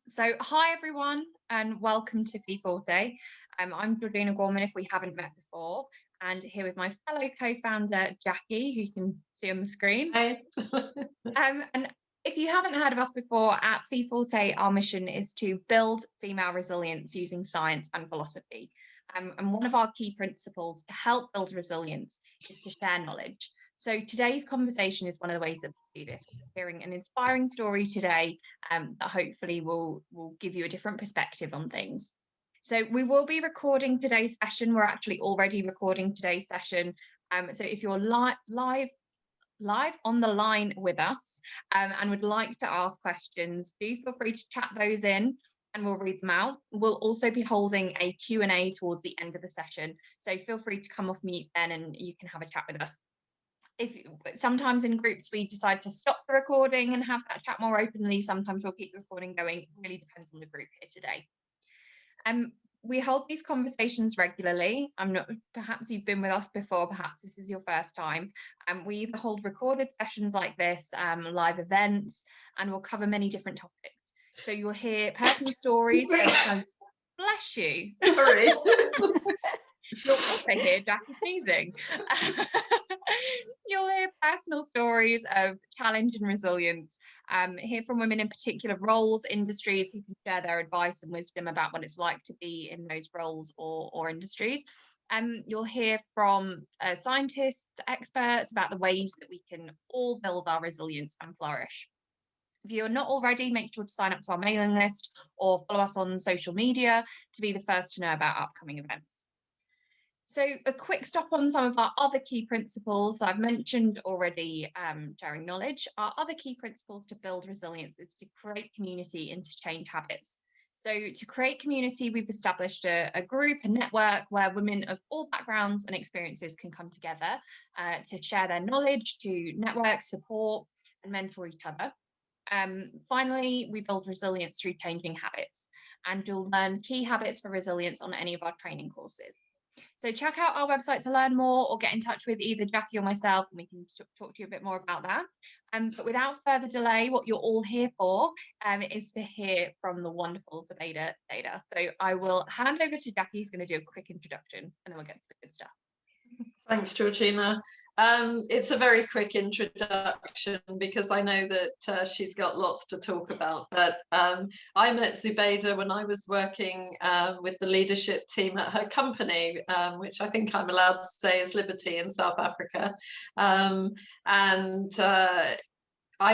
So, hi everyone, and welcome to FeForte. I'm Georgina Gorman, if we haven't met before, and here with my fellow co-founder Jackie, who you can see on the screen. Hi. And if you haven't heard of us before, at FeForte, our mission is to build female resilience using science and philosophy. And one of our key principles to help build resilience is to share knowledge. So today's conversation is one of the ways that we do this. Hearing an inspiring story today that hopefully will give you a different perspective on things. So we will be recording today's session. We're actually already recording today's session. So if you're live on the line with us and would like to ask questions, do feel free to chat those in and we'll read them out. We'll also be holding a Q&A towards the end of the session. So feel free to come off mute then and you can have a chat with us. If sometimes in groups we decide to stop the recording and have that chat more openly, sometimes we'll keep the recording going. It really depends on the group here today. We hold these conversations regularly. Perhaps you've been with us before, perhaps this is your first time. We either hold recorded sessions like this, live events, and we'll cover many different topics. So you'll hear personal stories. Bless you. Sorry. You'll also hear Jackie sneezing. You'll hear personal stories of challenge and resilience, hear from women in particular roles, industries who can share their advice and wisdom about what it's like to be in those roles or industries. You'll hear from scientists, experts about the ways that we can all build our resilience and flourish. If you're not already, make sure to sign up to our mailing list or follow us on social media to be the first to know about upcoming events. So a quick stop on some of our other key principles. I've mentioned already sharing knowledge. Our other key principles to build resilience is to create community and to change habits. So to create community, we've established a group, a network where women of all backgrounds and experiences can come together to share their knowledge, to network, support, and mentor each other. Finally, we build resilience through changing habits, and you'll learn key habits for resilience on any of our training courses. So check out our website to learn more or get in touch with either Jackie or myself and we can talk to you a bit more about that. But without further delay, what you're all here for is to hear from the wonderful Zubeida Dada. So I will hand over to Jackie, who's going to do a quick introduction and then we'll get to the good stuff. Thanks, Georgina. It's a very quick introduction because I know that she's got lots to talk about. But I met Zubeida when I was working with the leadership team at her company, which I think I'm allowed to say is Liberty in South Africa. I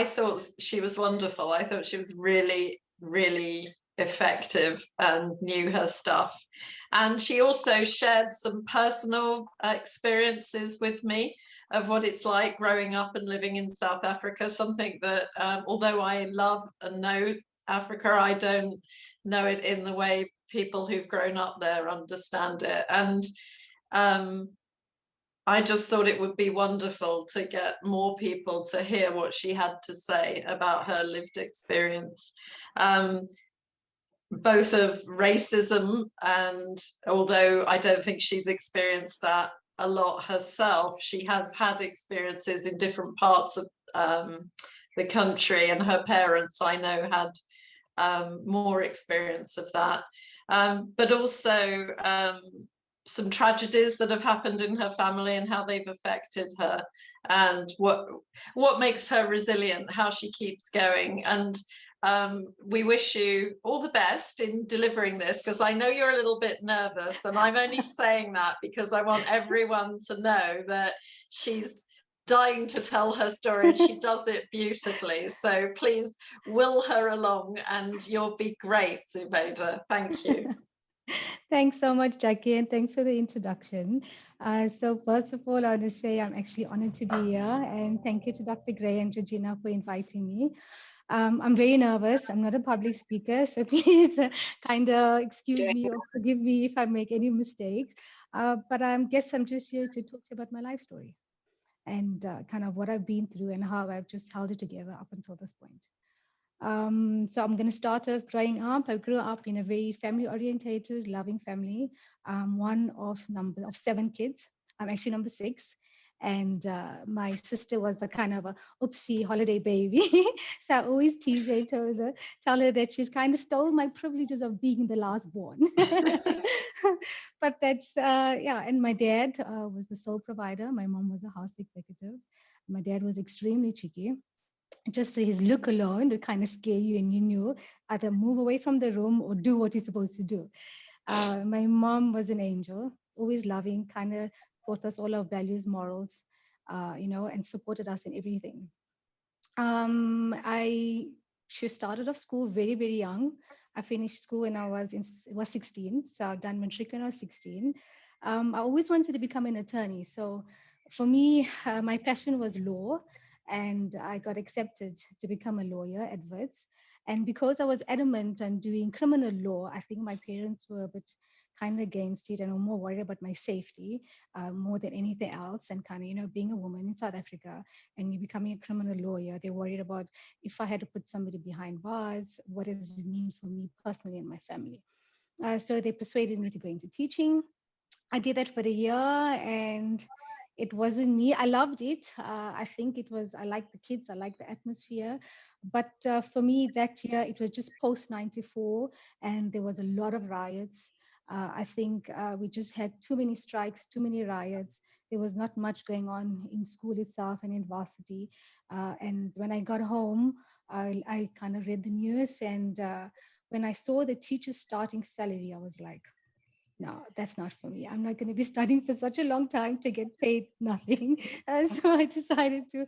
thought she was wonderful. I thought she was really, really effective and knew her stuff. And she also shared some personal experiences with me of what it's like growing up and living in South Africa, something that although I love and know Africa, I don't know it in the way people who've grown up there understand it. And I just thought it would be wonderful to get more people to hear what she had to say about her lived experience. Both of racism, and although I don't think she's experienced that a lot herself, she has had experiences in different parts of the country, and her parents, I know, had more experience of that. But also some tragedies that have happened in her family and how they've affected her, and what makes her resilient, how she keeps going. And we wish you all the best in delivering this, because I know you're a little bit nervous, and I'm only saying that because I want everyone to know that she's dying to tell her story and she does it beautifully. So please will her along and you'll be great, Zubeida. Thank you. Thanks so much, Jackie, and thanks for the introduction. So first of all, I want to say I'm actually honored to be here, and thank you to Dr. Gray and Georgina for inviting me. I'm very nervous. I'm not a public speaker, so please kind of excuse me or forgive me if I make any mistakes. But I guess I'm just here to talk to you about my life story and kind of what I've been through and how I've just held it together up until this point. So I'm going to start off growing up. I grew up in a very family-orientated, loving family. One of 7 kids. I'm actually number 6. And my sister was the kind of a oopsie holiday baby. So I always tease her, tell her that she's kind of stole my privileges of being the last born. But that's, yeah. And my dad was the sole provider. My mom was a house executive. My dad was extremely cheeky. Just his look alone would kind of scare you, and you knew either move away from the room or do what he's supposed to do. My mom was an angel, always loving, kind of taught us all our values, morals, and supported us in everything. I She started off school very, very young. I finished school when I was 16, so I've done matric when I was 16. I always wanted to become an attorney. So for me, my passion was law, and I got accepted to become a lawyer at Wits. And because I was adamant on doing criminal law, I think my parents were a bit kind of against it and were more worried about my safety more than anything else. And kind of, being a woman in South Africa and you becoming a criminal lawyer, they're worried about if I had to put somebody behind bars, what does it mean for me personally and my family? So they persuaded me to go into teaching. I did that for a year and it wasn't me. I loved it. I think it was, I liked the kids, I liked the atmosphere. But for me, that year, it was just post 94 and there was a lot of riots. I think we just had too many strikes, too many riots. There was not much going on in school itself and in varsity. And when I got home, I kind of read the news. And when I saw the teacher's starting salary, I was like, no, that's not for me. I'm not going to be studying for such a long time to get paid nothing. So I decided to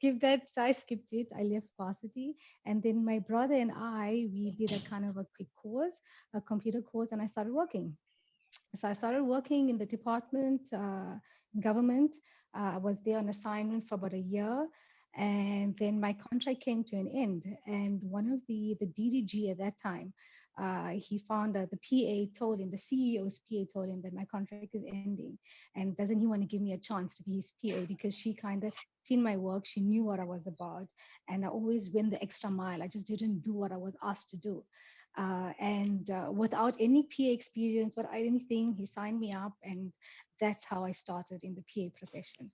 give that. I skipped it. I left varsity. And then my brother and we did a kind of a quick course, a computer course, and I started working. So I started working in the department, in government. I was there on assignment for about a year. And then my contract came to an end. And one of the DDG at that time, he found the PA told him, the CEO's PA told him that my contract is ending. And doesn't he want to give me a chance to be his PA? Because she kind of seen my work. She knew what I was about. And I always went the extra mile. I just didn't do what I was asked to do. And without any PA experience, without anything, he signed me up, and that's how I started in the PA profession.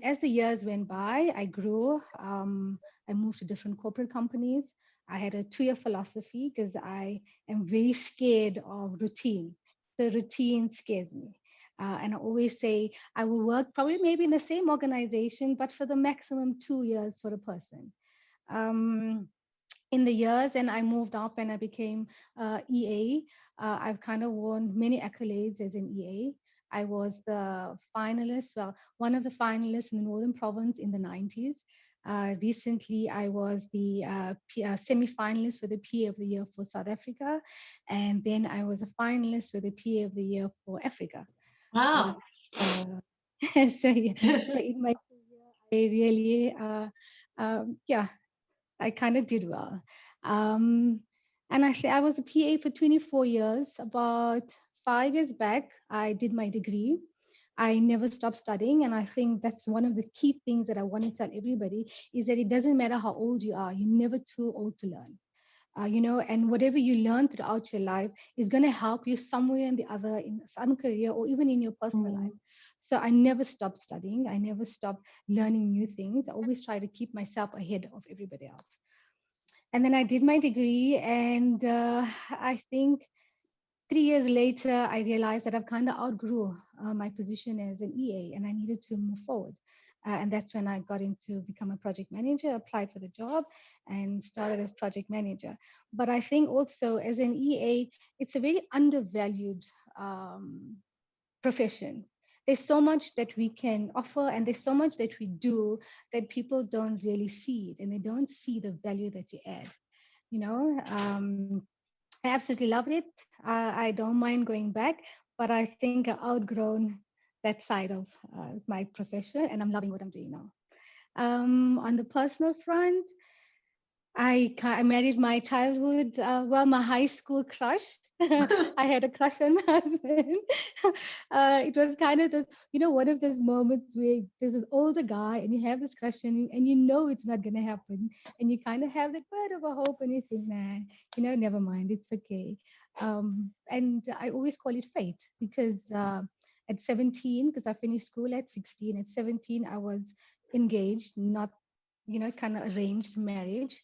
As the years went by, I grew. I moved to different corporate companies. I had a 2-year philosophy because I am very scared of routine. The routine scares me. And I always say I will work probably maybe in the same organization, but for the maximum 2 years for a person. Um, in the years and I moved up and I became EA. I've kind of won many accolades as an EA. I was the finalist, well, one of the finalists in the Northern Province in the 90s. Recently, I was the semi-finalist for the PA of the Year for South Africa, and then I was a finalist for the PA of the Year for Africa. Wow. Uh, so, yeah, so in my career, I really, yeah, I kind of did well. Um, and actually, I was a PA for 24 years. About 5 years back, I did my degree. I never stopped studying. And I think that's one of the key things that I want to tell everybody is that it doesn't matter how old you are, you're never too old to learn. And whatever you learn throughout your life is going to help you somewhere in the other, in some career or even in your personal life. So I never stopped studying. I never stopped learning new things. I always try to keep myself ahead of everybody else. And then I did my degree, and I think 3 years later, I realized that I've kind of outgrew my position as an EA, and I needed to move forward. And that's when I got into become a project manager, applied for the job, and started as project manager. But I think also as an EA, it's a very undervalued um, profession. There's so much that we can offer, and there's so much that we do that people don't really see it, and they don't see the value that you add. You know, I absolutely loved it. I don't mind going back, but I think I've outgrown that side of my profession, and I'm loving what I'm doing now. On the personal front, I married my childhood, well, my high school crush. I had a crush on my husband. It was kind of one of those moments where there's this older guy and you have this crush on you and you know it's not going to happen. And you kind of have that bit of a hope and you think, nah, never mind, it's okay. And I always call it fate because at 17, because I finished school at 16. At 17, I was engaged, not, kind of arranged marriage.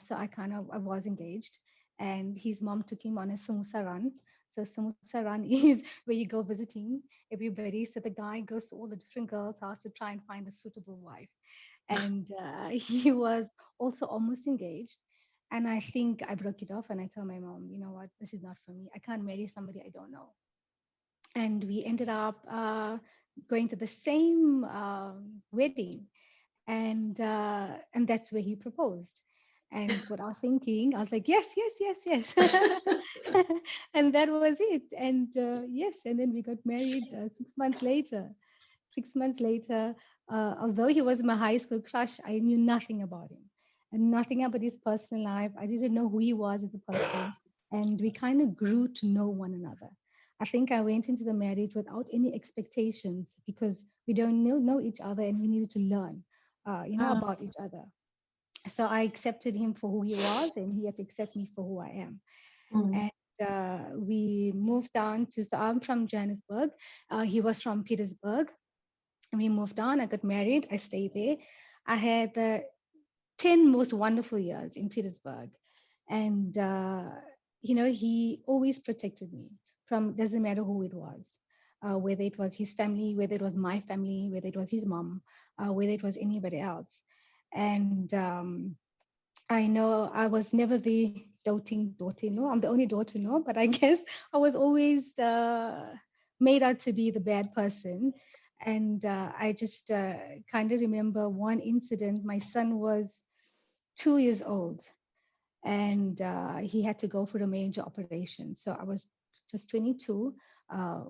So I was engaged, and his mom took him on a samosa run. So samosa run is where you go visiting everybody. So the guy goes to all the different girls' house to try and find a suitable wife. And he was also almost engaged. And I think I broke it off and I told my mom, you know what, this is not for me. I can't marry somebody I don't know. And we ended up going to the same wedding, and that's where he proposed. And what I was thinking, I was like, yes, yes, yes, yes. And that was it. And yes, and then we got married 6 months later. 6 months later, although he was my high school crush, I knew nothing about him and nothing about his personal life. I didn't know who he was as a person. And we kind of grew to know one another. I think I went into the marriage without any expectations because we don't know each other and we needed to learn, about each other. So I accepted him for who he was and he had to accept me for who I am. Mm. And we moved down to, so I'm from Johannesburg. He was from Petersburg. And we moved on. I got married. I stayed there. I had the 10 most wonderful years in Petersburg. And, he always protected me from, doesn't matter who it was, whether it was his family, whether it was my family, whether it was his mom, whether it was anybody else. And I know I was never the doting daughter-in-law. I'm the only daughter-in-law, but I guess I was always made out to be the bad person. And I just kind of remember one incident. My son was 2 years old, and he had to go for a major operation. So I was just 22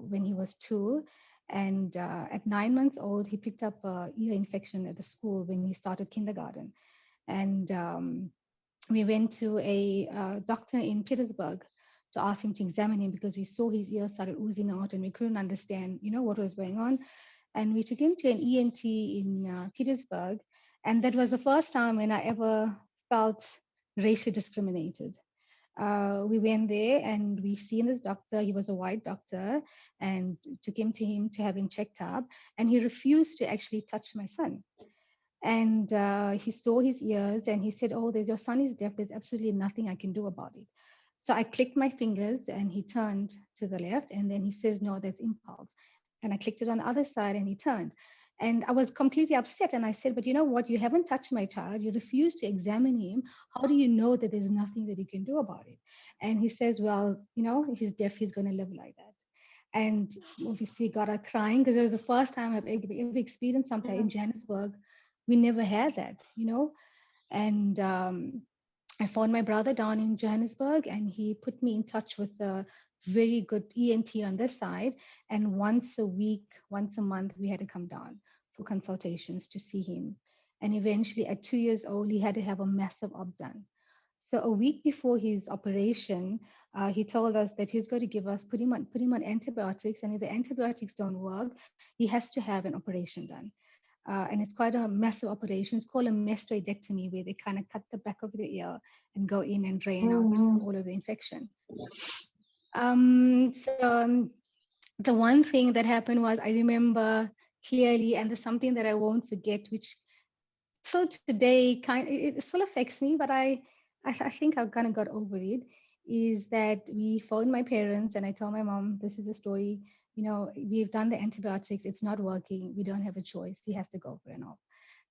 when he was two. And at 9 months old, he picked up a ear infection at the school when he started kindergarten. And we went to a doctor in Petersburg to ask him to examine him because we saw his ears started oozing out and we couldn't understand, what was going on. And we took him to an ENT in Petersburg. And that was the first time when I ever felt racially discriminated. We went there and we seen this doctor. He was a white doctor and took him to have him checked up. And he refused to actually touch my son. And he saw his ears and he said, oh, your son is deaf. There's absolutely nothing I can do about it. So I clicked my fingers and he turned to the left. And then he says, no, that's impulse. And I clicked it on the other side and he turned. And I was completely upset. And I said, but you know what? You haven't touched my child. You refuse to examine him. How do you know that there's nothing that you can do about it? And he says, well, he's deaf. He's going to live like that. And obviously got her crying because it was the first time I've ever experienced something in Johannesburg. We never had that. And I found my brother down in Johannesburg and he put me in touch with a very good ENT on this side. And once a week, once a month, we had to come down for consultations to see him. And eventually at 2 years old, he had to have a massive op done. So a week before his operation, he told us that he's going to put him on antibiotics. And if the antibiotics don't work, he has to have an operation done. And it's quite a massive operation. It's called a mastoidectomy, where they kind of cut the back of the ear and go in and drain out all of the infection. So the one thing that happened was I remember clearly, and there's something that I won't forget, which till today it still affects me, but I think I've kind of got over it. Is that we phoned my parents and I told my mom, this is the story. We've done the antibiotics. It's not working. We don't have a choice. He has to go for an op.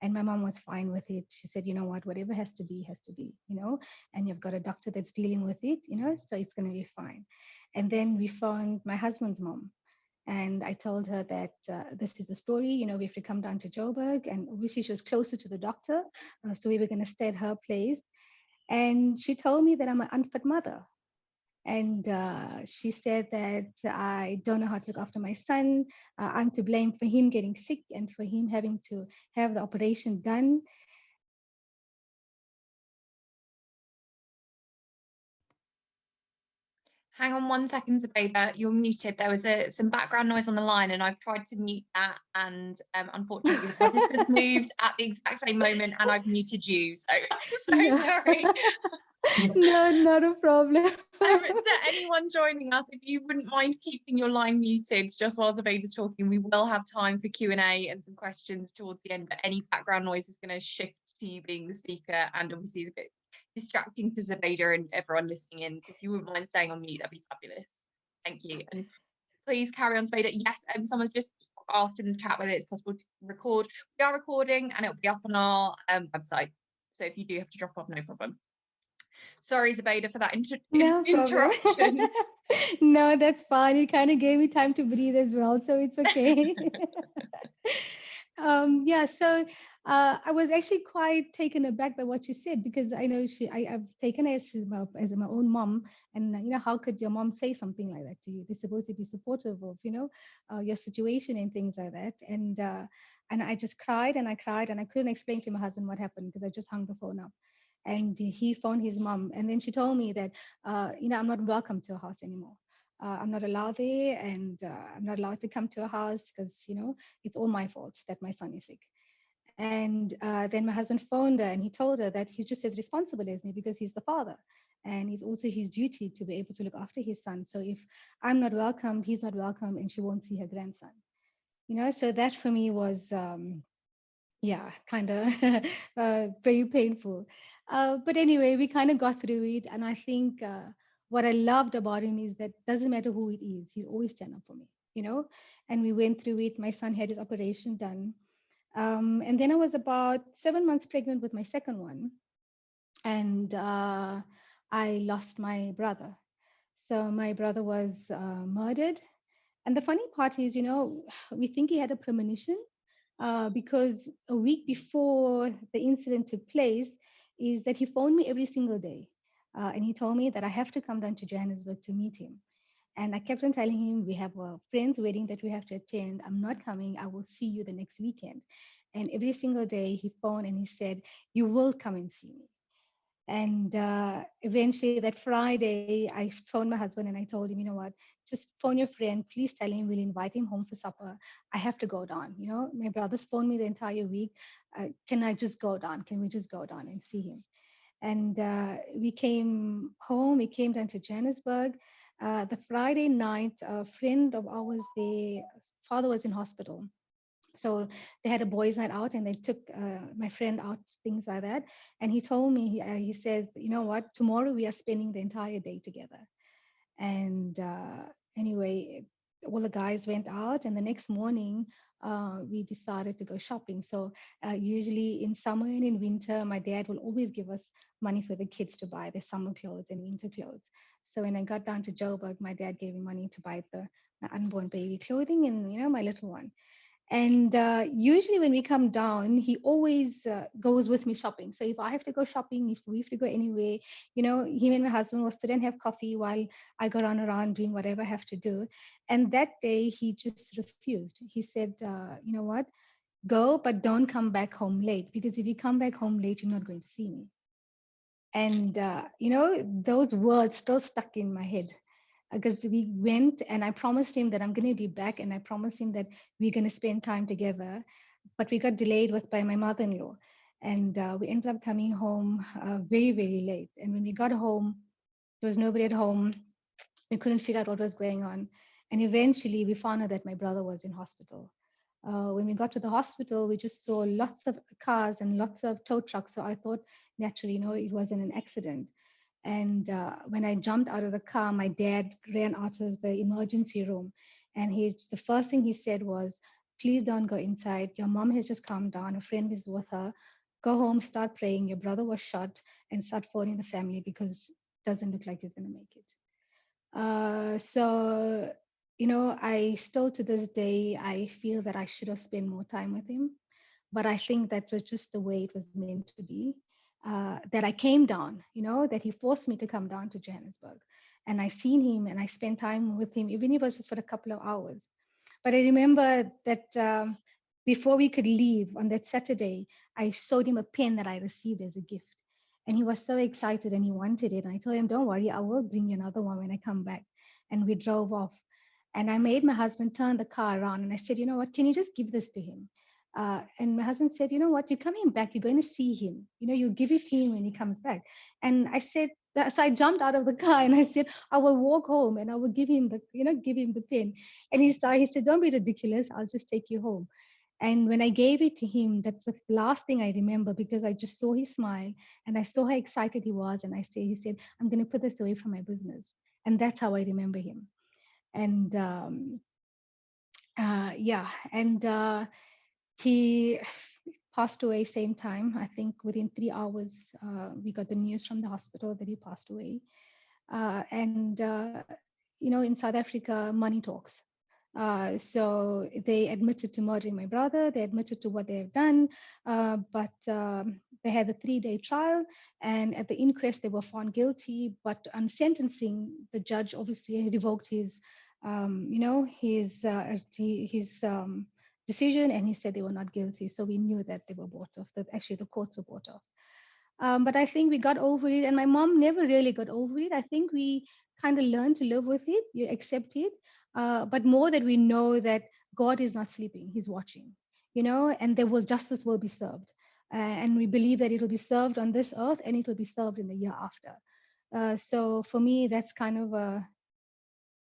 And my mom was fine with it. She said, you know what, whatever has to be, and you've got a doctor that's dealing with it, so it's going to be fine. And then we phoned my husband's mom. And I told her that this is the story, we have to come down to Joburg. And obviously she was closer to the doctor. So we were going to stay at her place. And she told me that I'm an unfit mother. And she said that I don't know how to look after my son. I'm to blame for him getting sick and for him having to have the operation done. Hang on 1 second, Zubeida, you're muted. There was some background noise on the line and I've tried to mute that, and unfortunately the participants moved at the exact same moment and I've muted you. So No. sorry. No, not a problem. To anyone joining us, if you wouldn't mind keeping your line muted just while Zubaida's talking, we will have time for Q&A and some questions towards the end, but any background noise is going to shift to you being the speaker, and obviously it's a bit distracting to Zubeida and everyone listening in. So if you wouldn't mind staying on mute, that'd be fabulous. Thank you. And please carry on, Zubeida. Yes, someone's just asked in the chat whether it's possible to record. We are recording and it'll be up on our website. So if you do have to drop off, no problem. Sorry, Zubeida, for that No problem. interruption. No, that's fine. You kind of gave me time to breathe as well, so it's okay. Yeah, so I was actually quite taken aback by what she said, because I know I've taken her as my own mom, and how could your mom say something like that to you? They're supposed to be supportive of your situation and things like that, and I just cried and I cried and I couldn't explain to my husband what happened, because I just hung the phone up. And he phoned his mom, and then she told me that I'm not welcome to her house anymore. I'm not allowed there, and I'm not allowed to come to her house because it's all my fault that my son is sick. And then my husband phoned her, and he told her that he's just as responsible as me, because he's the father, and it's also his duty to be able to look after his son. So if I'm not welcomed, he's not welcome, and she won't see her grandson. So that for me was yeah, kind of very painful. But anyway, we kind of got through it. And I think what I loved about him is that doesn't matter who it is, he'll always stand up for me. And we went through it. My son had his operation done. And then I was about 7 months pregnant with my second one. And I lost my brother. So my brother was murdered. And the funny part is, we think he had a premonition, because a week before the incident took place, is that he phoned me every single day. And he told me that I have to come down to Johannesburg to meet him. And I kept on telling him, we have a friend's wedding that we have to attend. I'm not coming. I will see you the next weekend. And every single day he phoned and he said, you will come and see me. And eventually that Friday, I phoned my husband and I told him, you know what, just phone your friend. Please tell him we'll invite him home for supper. I have to go down. My brother's phoned me the entire week. Can I just go down? Can we just go down and see him? And we came home. We came down to Johannesburg. The Friday night, a friend of ours, their father was in hospital. So they had a boys' night out, and they took my friend out, things like that. And he told me, he says, you know what, tomorrow we are spending the entire day together. And anyway, all the guys went out, and the next morning we decided to go shopping. So usually in summer and in winter, my dad will always give us money for the kids to buy their summer clothes and winter clothes. So when I got down to Joburg, my dad gave me money to buy my unborn baby clothing and my little one. And usually when we come down, he always goes with me shopping. So if I have to go shopping, if we have to go anywhere, him and my husband will sit and have coffee while I go run around doing whatever I have to do. And that day he just refused. He said, you know what, go, but don't come back home late, because if you come back home late, you're not going to see me. And, those words still stuck in my head, because we went and I promised him that I'm going to be back, and I promised him that we're going to spend time together. But we got delayed by my mother-in-law, and we ended up coming home very, very late. And when we got home, there was nobody at home. We couldn't figure out what was going on. And eventually we found out that my brother was in hospital. When we got to the hospital, we just saw lots of cars and lots of tow trucks. So I thought naturally, it wasn't an accident. And when I jumped out of the car, my dad ran out of the emergency room. And the first thing he said was, please don't go inside. Your mom has just calmed down. A friend is with her. Go home, start praying. Your brother was shot, and start phoning the family, because it doesn't look like he's going to make it. So, I still to this day, I feel that I should have spent more time with him. But I think that was just the way it was meant to be. That I came down, that he forced me to come down to Johannesburg. And I seen him and I spent time with him, even if it was just for a couple of hours. But I remember that before we could leave on that Saturday, I showed him a pen that I received as a gift. And he was so excited and he wanted it. And I told him, don't worry, I will bring you another one when I come back. And we drove off. And I made my husband turn the car around. And I said, you know what, can you just give this to him? And my husband said, you know what, you're coming back, you're going to see him. You'll give it to him when he comes back. And I said, so I jumped out of the car and I said, I will walk home and I will give him give him the pen. And he said, don't be ridiculous. I'll just take you home. And when I gave it to him, that's the last thing I remember because I just saw his smile and I saw how excited he was. And he said, I'm going to put this away from my business. And that's how I remember him. And yeah, and he passed away same time. I think within 3 hours, we got the news from the hospital that he passed away. And in South Africa, money talks. So they admitted to murdering my brother. They admitted to what they have done, but they had a 3-day trial, and at the inquest they were found guilty. But on sentencing, the judge obviously revoked his decision, and he said they were not guilty. So we knew that they were bought off. That actually the courts were bought off. But I think we got over it, and my mom never really got over it. I think we kind of learned to live with it, you accept it, but more that we know that God is not sleeping; He's watching, and justice will be served, and we believe that it will be served on this earth, and it will be served in the year after. So for me, that's kind of a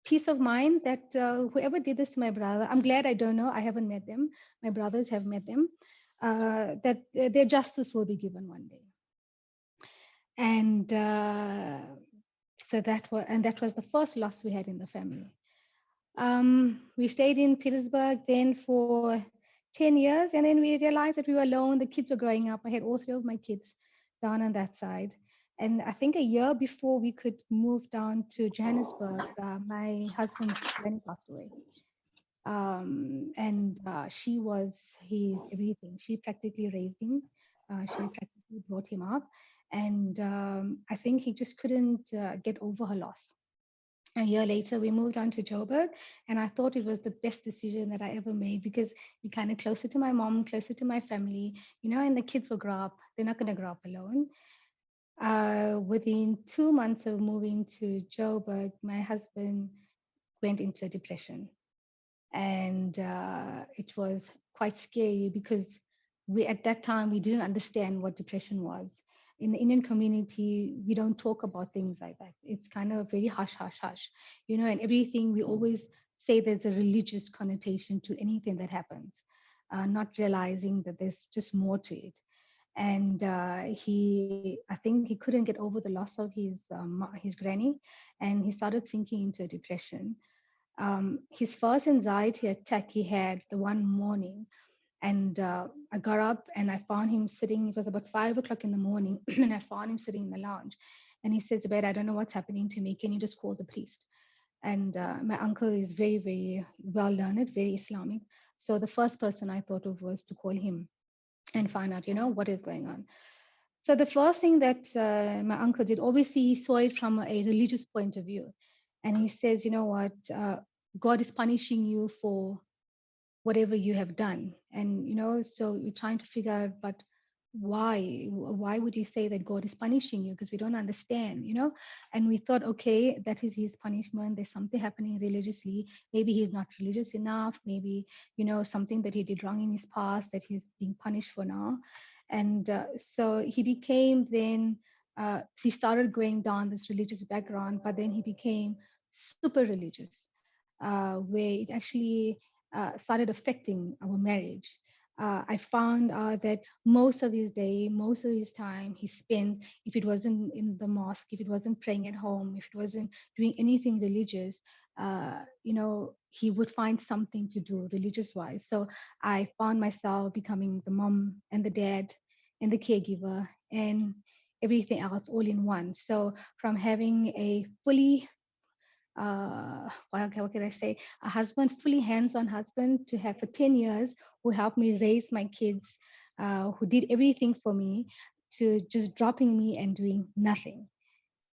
peace of mind that whoever did this to my brother, I'm glad I don't know. I haven't met them. My brothers have met them. That their justice will be given one day. And so that was the first loss we had in the family. We stayed in Petersburg then for 10 years, and then we realized that we were alone. The kids were growing up. I had all 3 of my kids down on that side. And I think a year before we could move down to Johannesburg, my husband's granny passed away. And she was his everything. She practically raised him. She practically brought him up. And I think he just couldn't get over her loss. A year later, we moved on to Joburg, and I thought it was the best decision that I ever made because we're kind of closer to my mom, closer to my family, and the kids will grow up. They're not going to grow up alone. Within 2 months of moving to Joburg, my husband went into a depression. And it was quite scary because at that time, we didn't understand what depression was. In the Indian community, we don't talk about things like that. It's kind of very hush, hush, hush, and everything we always say there's a religious connotation to anything that happens, not realizing that there's just more to it. And I think he couldn't get over the loss of his granny, and he started sinking into a depression. His first anxiety attack he had the one morning, and I got up and I found him sitting. It was about 5 o'clock in the morning, and I found him sitting in the lounge. And he says, "Zubeida, I don't know what's happening to me. Can you just call the priest?" And my uncle is very, very well learned, very Islamic. So the first person I thought of was to call him and find out, what is going on. So the first thing that my uncle did, obviously he saw it from a religious point of view. And he says, you know what, God is punishing you for whatever you have done. And, so we're trying to figure out, but why would you say that God is punishing you? Because we don't understand, and we thought, okay, that is his punishment. There's something happening religiously. Maybe he's not religious enough. Maybe, something that he did wrong in his past that he's being punished for now. And so he became then, he started going down this religious background, but then he became super religious, where it actually started affecting our marriage. I found out that most of his day, most of his time he spent, if it wasn't in the mosque, if it wasn't praying at home, if it wasn't doing anything religious, he would find something to do religious wise. So I found myself becoming the mom and the dad and the caregiver and everything else all in one. So from having a fully what can I say, a husband, fully hands-on husband to have for 10 years, who helped me raise my kids, who did everything for me, to just dropping me and doing nothing.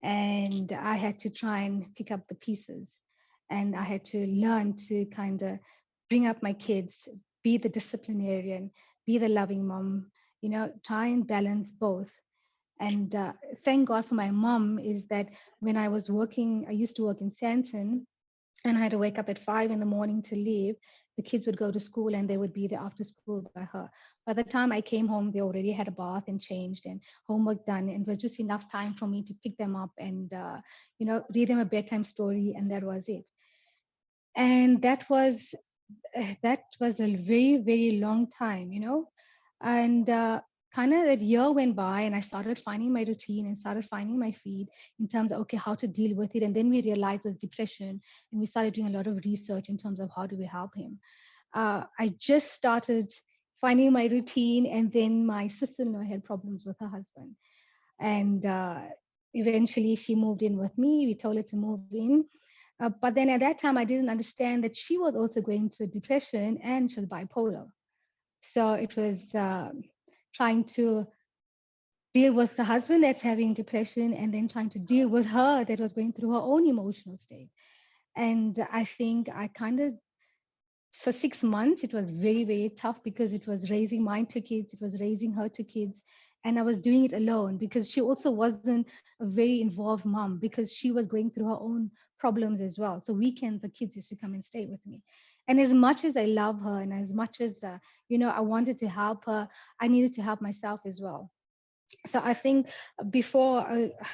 And I had to try and pick up the pieces. And I had to learn to kind of bring up my kids, be the disciplinarian, be the loving mom, try and balance both. And thank God for my mom is that when I was working, I used to work in Santon, and I had to wake up at 5 in the morning to leave. the kids would go to school and they would be there after school by her. By the time I came home, they already had a bath and changed and homework done. And it was just enough time for me to pick them up and, read them a bedtime story. And that was it. And that was a very, very long time, and kind of that year went by and I started finding my routine and started finding my feet in terms of, okay, how to deal with it. And then we realized it was depression and we started doing a lot of research in terms of how do we help him. I just started finding my routine, and then my sister-in-law had problems with her husband. And eventually she moved in with me. We told her to move in. But then at that time, I didn't understand that she was also going through depression and she was bipolar. So it was trying to deal with the husband that's having depression and then trying to deal with her that was going through her own emotional state. And I think I kind of, for 6 months, it was very, very tough because it was raising mine two kids, it was raising her two kids. And I was doing it alone because she also wasn't a very involved mom because she was going through her own problems as well. So weekends, the kids used to come and stay with me. And as much as I love her and as much as, I wanted to help her, I needed to help myself as well. So I think before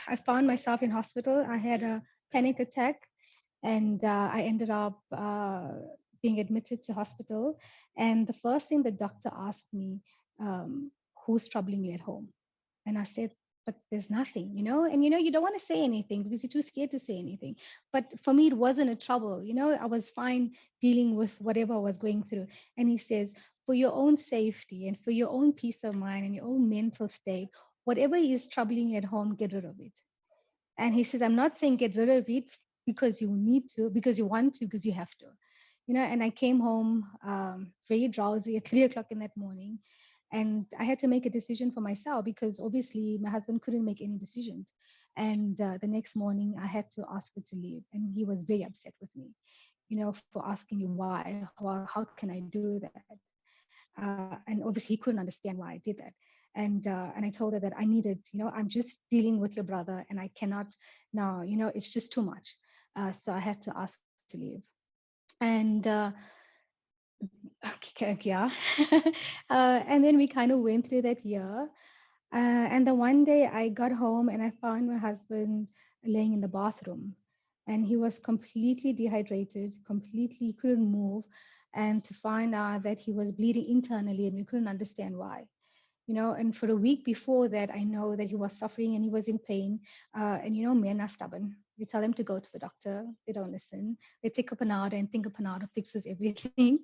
I found myself in hospital, I had a panic attack and I ended up being admitted to hospital. And the first thing the doctor asked me, who's troubling you at home? And I said, but there's nothing, and you don't want to say anything because you're too scared to say anything. But for me, it wasn't a trouble, I was fine dealing with whatever I was going through. And he says, for your own safety and for your own peace of mind and your own mental state, whatever is troubling you at home, get rid of it. And he says, I'm not saying get rid of it because you need to, because you want to, because you have to. And I came home very drowsy at 3 o'clock in that morning. And I had to make a decision for myself because obviously my husband couldn't make any decisions. And the next morning I had to ask her to leave. And he was very upset with me, for asking me why. Well, how can I do that? And obviously he couldn't understand why I did that. And I told her that I needed, I'm just dealing with your brother and I cannot now, it's just too much. So I had to ask her to leave. And okay, yeah. And then we kind of went through that year. And the one day I got home and I found my husband laying in the bathroom. And he was completely dehydrated, completely couldn't move. And to find out that he was bleeding internally and we couldn't understand why. And for a week before that, I know that he was suffering and he was in pain. And men are stubborn. You tell them to go to the doctor, they don't listen. They take a Panado and think a Panado fixes everything.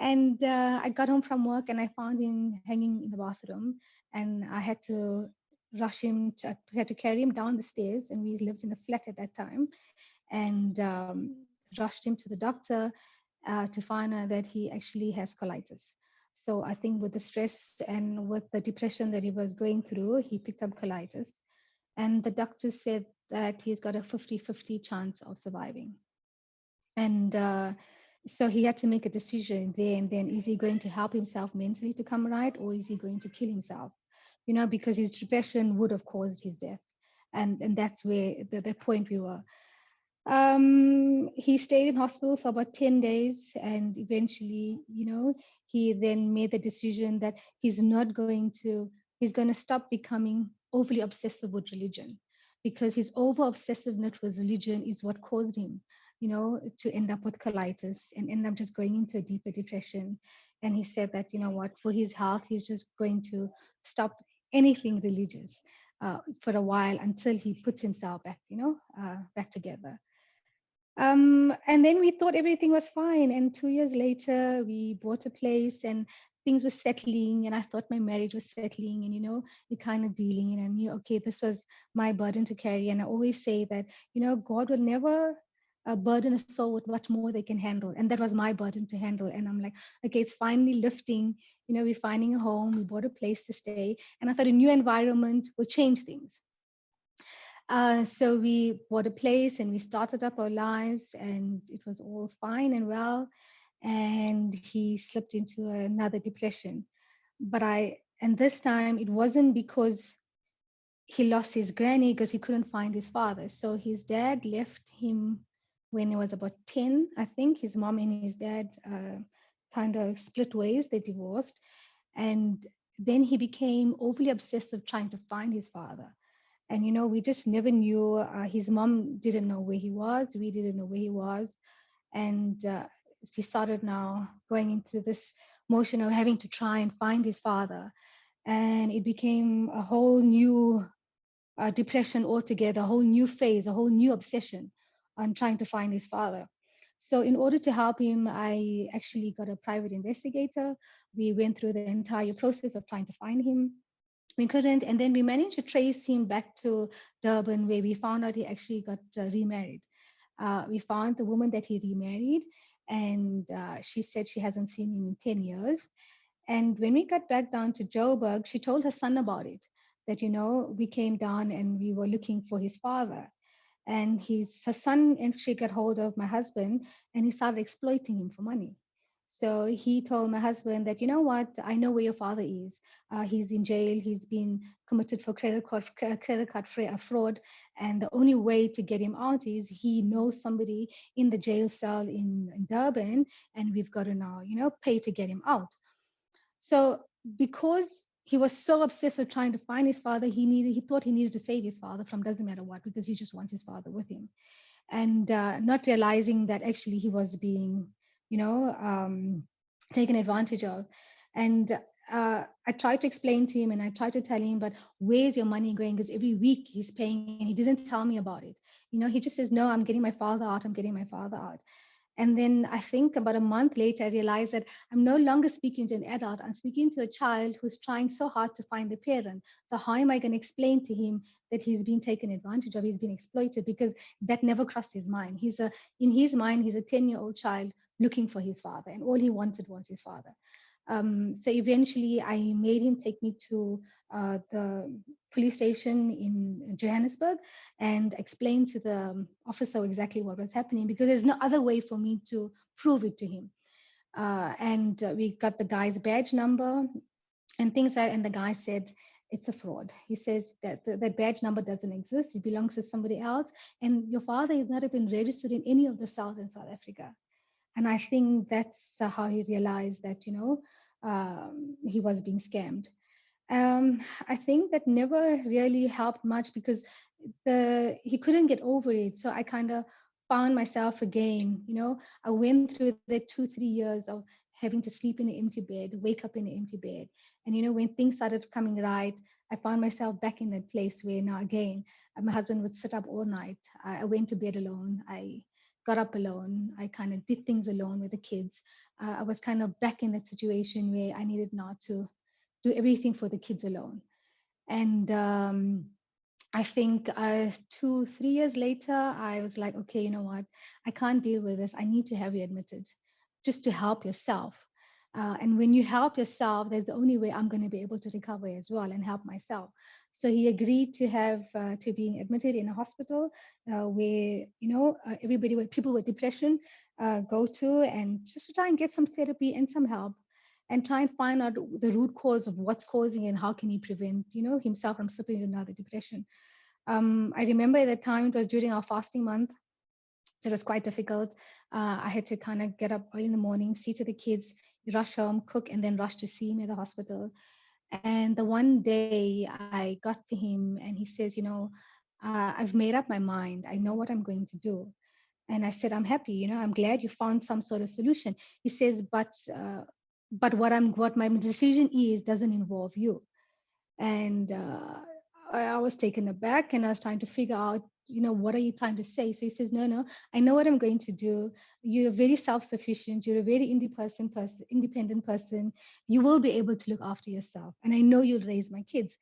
And I got home from work and I found him hanging in the bathroom. And I had to rush him, I had to carry him down the stairs. And we lived in a flat at that time. And rushed him to the doctor to find out that he actually has colitis. So I think with the stress and with the depression that he was going through, he picked up colitis. And the doctor said that he's got a 50-50 chance of surviving. And so he had to make a decision there and then. Is he going to help himself mentally to come right, or is he going to kill himself? Because his depression would have caused his death. And that's where the point we were. He stayed in hospital for about 10 days and eventually, he then made the decision that he's going to stop becoming overly obsessive with religion, because his over obsessiveness with religion is what caused him, to end up with colitis and end up just going into a deeper depression. And he said that, what, for his health, he's just going to stop anything religious for a while until he puts himself back, back together. And then we thought everything was fine. And 2 years later, we bought a place and things were settling. And I thought my marriage was settling. And, we're kind of dealing. And I knew, okay, this was my burden to carry. And I always say that, God will never burden a soul with much more they can handle. And that was my burden to handle. And I'm like, okay, it's finally lifting. We're finding a home. We bought a place to stay. And I thought a new environment will change things. So we bought a place and we started up our lives and it was all fine and well. And he slipped into another depression. And this time it wasn't because he lost his granny, because he couldn't find his father. So his dad left him when he was about 10, I think. His mom and his dad kind of split ways. They divorced. And then he became overly obsessive trying to find his father. And, we just never knew. His mom didn't know where he was. We didn't know where he was. And he started now going into this motion of having to try and find his father. And it became a whole new depression altogether, a whole new phase, a whole new obsession on trying to find his father. So, in order to help him, I actually got a private investigator. We went through the entire process of trying to find him. We couldn't, and then we managed to trace him back to Durban, where we found out he actually got remarried. We found the woman that he remarried, and she said she hasn't seen him in 10 years. And when we got back down to Joburg, she told her son about it, that, we came down and we were looking for his father. And her son actually got hold of my husband and he started exploiting him for money. So he told my husband that, you know what, I know where your father is. He's in jail. He's been committed for credit card fraud. And the only way to get him out is he knows somebody in the jail cell in Durban, and we've got to now, pay to get him out. So because he was so obsessed with trying to find his father, he thought he needed to save his father from doesn't matter what, because he just wants his father with him, and not realizing that actually he was being, you know, um, taken advantage of. And I tried to explain to him and I tried to tell him, but where's your money going? Because every week he's paying and he didn't tell me about it. He just says, no, I'm getting my father out. I'm getting my father out. And then I think about a month later, I realized that I'm no longer speaking to an adult. I'm speaking to a child who's trying so hard to find a parent. So how am I going to explain to him that he's been taken advantage of, he's been exploited? Because that never crossed his mind. In his mind, he's a 10-year-old child looking for his father, and all he wanted was his father. So eventually, I made him take me to the police station in Johannesburg and explain to the officer exactly what was happening, because there's no other way for me to prove it to him. And we got the guy's badge number and things like, and the guy said, it's a fraud. He says that that badge number doesn't exist. It belongs to somebody else. And your father is not even registered in any of the cells in South Africa. And I think that's how he realized that, he was being scammed. I think that never really helped much, because he couldn't get over it. So I kind of found myself again. I went through the 2-3 years of having to sleep in an empty bed, wake up in an empty bed. And when things started coming right, I found myself back in that place where now again, my husband would sit up all night. I went to bed alone. I got up alone. I kind of did things alone with the kids. I was kind of back in that situation where I needed not to do everything for the kids alone. And I think 2-3 years later, I was like, okay, you know what? I can't deal with this. I need to have you admitted just to help yourself. And when you help yourself, there's the only way I'm going to be able to recover as well and help myself. So he agreed to have to being admitted in a hospital where everybody, with people with depression, go to, and just to try and get some therapy and some help, and try and find out the root cause of what's causing it and how can he prevent himself from slipping into another depression. I remember at the time it was during our fasting month, so it was quite difficult. I had to kind of get up early in the morning, see to the kids, rush home, cook, and then rush to see him at the hospital. And the one day I got to him and he says, I've made up my mind. I know what I'm going to do. And I said, I'm happy, I'm glad you found some sort of solution. He says, but what my decision is doesn't involve you. And I was taken aback and I was trying to figure out, what are you trying to say? So he says, no, I know what I'm going to do. You're very self-sufficient. You're a very independent person. You will be able to look after yourself. And I know you'll raise my kids.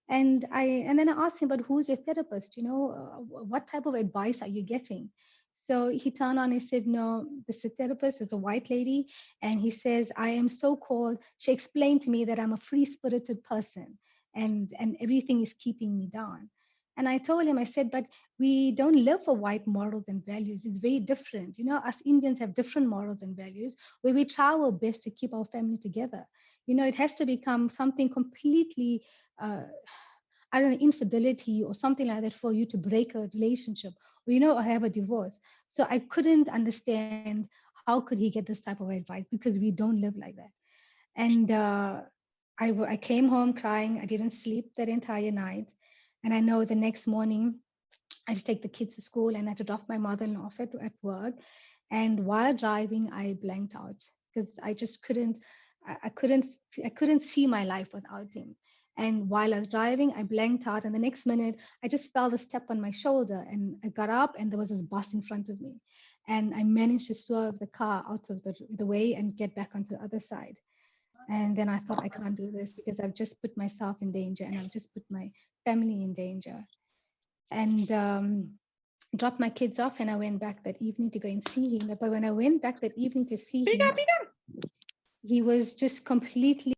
And then I asked him, but who's your therapist? What type of advice are you getting? So he turned on and said, no, this therapist is a white lady. And he says, I am so called. She explained to me that I'm a free-spirited person and everything is keeping me down. And I told him, I said, but we don't live for white morals and values. It's very different. Us Indians have different morals and values where we try our best to keep our family together. It has to become something completely I don't know, infidelity or something like that for you to break a relationship or, or have a divorce. So I couldn't understand how how could he get this type of advice? Because we don't live like that. And I came home crying. I didn't sleep that entire night. And I know the next morning I had to take the kids to school and I had to drop my mother-in-law off at work. And while driving, I blanked out because I just couldn't, I couldn't, I couldn't see my life without him. And while I was driving, I blanked out. And the next minute, I just felt a step on my shoulder, and I got up, and there was this bus in front of me. And I managed to swerve the car out of the way and get back onto the other side. And then I thought, I can't do this because I've just put myself in danger and I've just put my family in danger. And dropped my kids off, and I went back that evening to go and see him. But when I went back that evening to see him, he was just completely.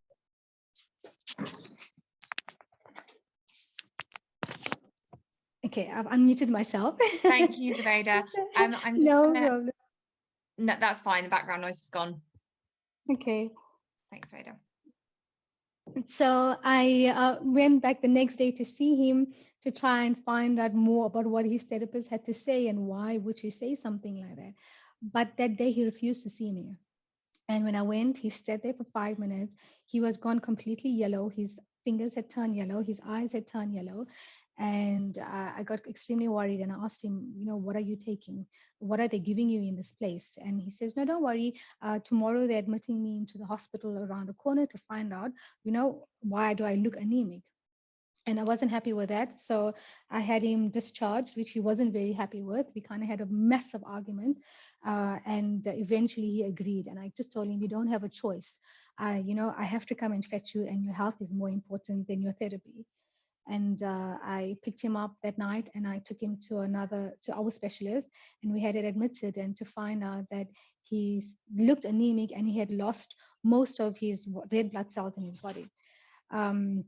Okay, I've unmuted myself. Thank you, Zubeida. I'm just no gonna... problem. No, that's fine. The background noise is gone. Okay. Thanks, Zubeida. So I went back the next day to see him to try and find out more about what his therapist had to say and why would she say something like that. But that day he refused to see me. And when I went, he stayed there for 5 minutes. He was gone completely yellow. His fingers had turned yellow. His eyes had turned yellow. And I got extremely worried. And I asked him, what are you taking? What are they giving you in this place? And he says, no, don't worry. Tomorrow they're admitting me into the hospital around the corner to find out, why do I look anemic? And I wasn't happy with that. So I had him discharged, which he wasn't very happy with. We kind of had a massive argument. And eventually he agreed. And I just told him, you don't have a choice. I have to come and fetch you, and your health is more important than your therapy. And I picked him up that night and I took him to our specialist, and we had it admitted, and to find out that he looked anemic and he had lost most of his red blood cells in his body. And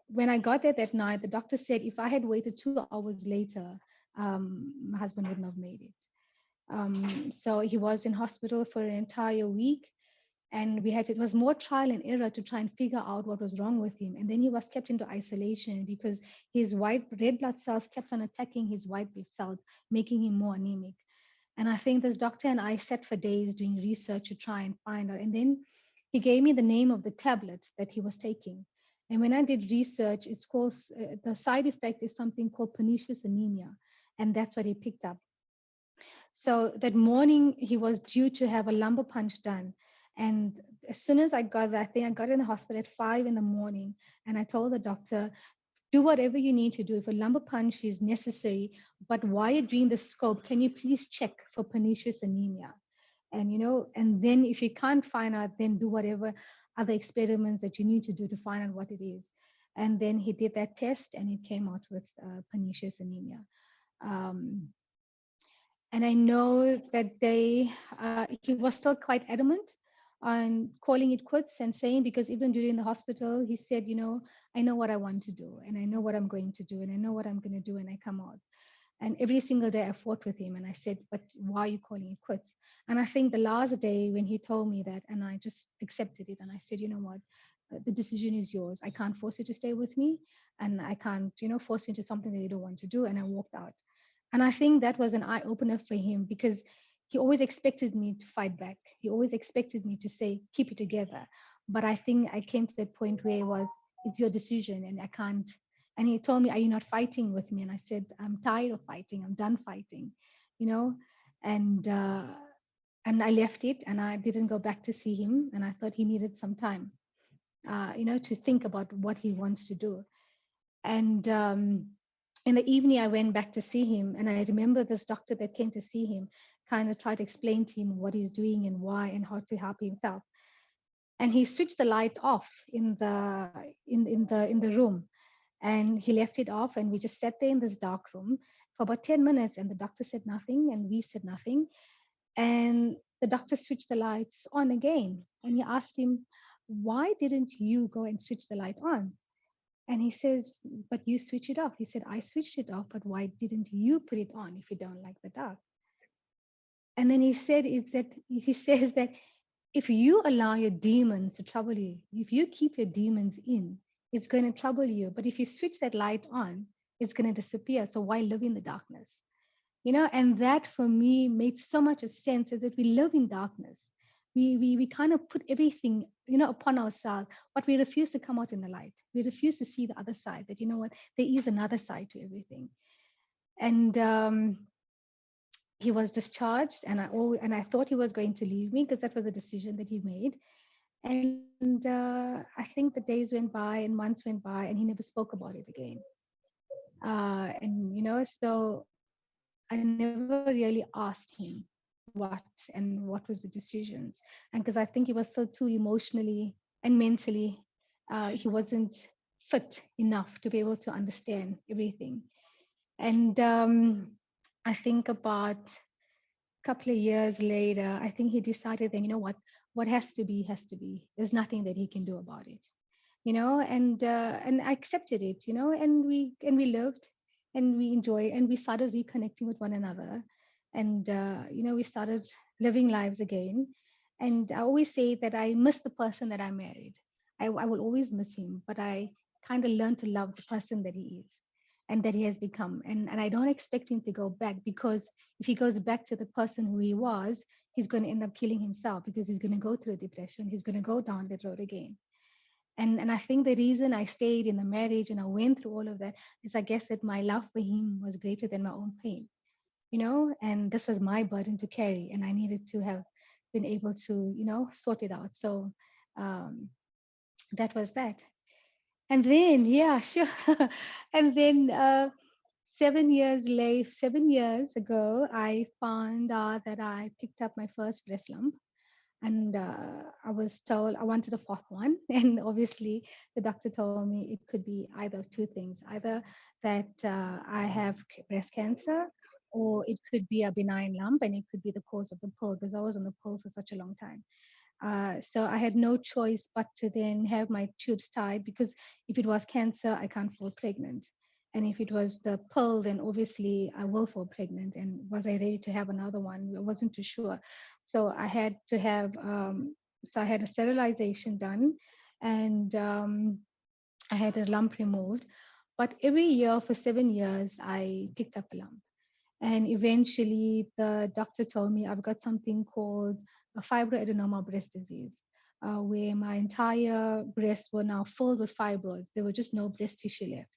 when I got there that night, the doctor said if I had waited 2 hours later, my husband wouldn't have made it. So he was in hospital for an entire week. And it was more trial and error to try and figure out what was wrong with him. And then he was kept into isolation because his red blood cells kept on attacking his white blood cells, making him more anemic. And I think this doctor and I sat for days doing research to try and find out. And then he gave me the name of the tablet that he was taking. And when I did research, it's called, the side effect is something called pernicious anemia. And that's what he picked up. So that morning, he was due to have a lumbar punch done. And as soon as I got there, I think I got in the hospital at 5 a.m. And I told the doctor, do whatever you need to do. If a lumbar punch is necessary, but while you're doing the scope, can you please check for pernicious anemia? And, and then if you can't find out, then do whatever other experiments that you need to do to find out what it is. And then he did that test and it came out with pernicious anemia. And I know that he was still quite adamant on calling it quits and saying, because even during the hospital, he said, I know what I want to do, and I know what I'm going to do, and I know what I'm going to do when I come out. And every single day I fought with him and I said, but why are you calling it quits? And I think the last day when he told me that, and I just accepted it, and I said, you know what, the decision is yours. I can't force you to stay with me, and I can't, force you into something that you don't want to do. And I walked out. And I think that was an eye opener for him, because he always expected me to fight back. He always expected me to say, keep it together. But I think I came to that point where it was, it's your decision and I can't. And he told me, are you not fighting with me? And I said, I'm tired of fighting. I'm done fighting, and I left it and I didn't go back to see him. And I thought he needed some time, to think about what he wants to do. And in the evening, I went back to see him, and I remember this doctor that came to see him kind of tried to explain to him what he's doing and why and how to help himself. And he switched the light off in the room, and he left it off, and we just sat there in this dark room for about 10 minutes, and the doctor said nothing, and we said nothing. And the doctor switched the lights on again, and he asked him, why didn't you go and switch the light on? And he says, but you switch it off. He said, I switched it off, but why didn't you put it on if you don't like the dark? And then he says that if you allow your demons to trouble you, if you keep your demons in, it's going to trouble you. But if you switch that light on, it's going to disappear. So why live in the darkness? And that for me made so much of sense, is that we live in darkness. We kind of put everything, upon ourselves, but we refuse to come out in the light. We refuse to see the other side, that, what, there is another side to everything. And he was discharged, and I thought he was going to leave me, because that was a decision that he made. And I think the days went by and months went by, and he never spoke about it again. And so I never really asked him what and what was the decisions. And because I think he was still too emotionally and mentally, he wasn't fit enough to be able to understand everything. And I think about a couple of years later, I think he decided that, what has to be, has to be. There's nothing that he can do about it. And I accepted it, and we lived, and we enjoyed, and we started reconnecting with one another. And we started living lives again. And I always say that I miss the person that I married. I will always miss him, but I kind of learned to love the person that he is and that he has become. And I don't expect him to go back, because if he goes back to the person who he was, he's going to end up killing himself, because he's going to go through a depression. He's going to go down that road again. And I think the reason I stayed in the marriage and I went through all of that is, I guess, that my love for him was greater than my own pain, and this was my burden to carry, and I needed to have been able to, sort it out. So um, that was that. And then, yeah, sure. And then 7 years ago, I found out that I picked up my first breast lump. And I was told I wanted a fourth one. And obviously, the doctor told me it could be either of two things: either that I have breast cancer, or it could be a benign lump, and it could be the cause of the pill, because I was on the pill for such a long time. So I had no choice but to then have my tubes tied, because if it was cancer, I can't fall pregnant. And if it was the pill, then obviously I will fall pregnant. And was I ready to have another one? I wasn't too sure. So I had to have, so I had a sterilization done, and I had a lump removed. But every year for 7 years, I picked up a lump. And eventually, the doctor told me I've got something called a fibroadenoma breast disease, where my entire breasts were now filled with fibroids. There were just no breast tissue left.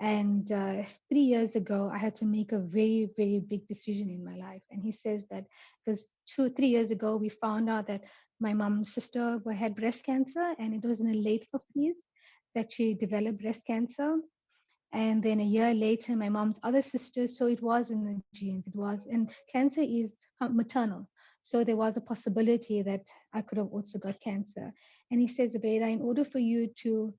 And 3 years ago, I had to make a very, very big decision in my life. And he says that because 3 years ago, we found out that my mom's sister had breast cancer, and it was in the late 50s that she developed breast cancer. And then a year later, my mom's other sister. So it was in the genes. It was, and cancer is maternal. So there was a possibility that I could have also got cancer. And he says, Zubeida, in order for you to,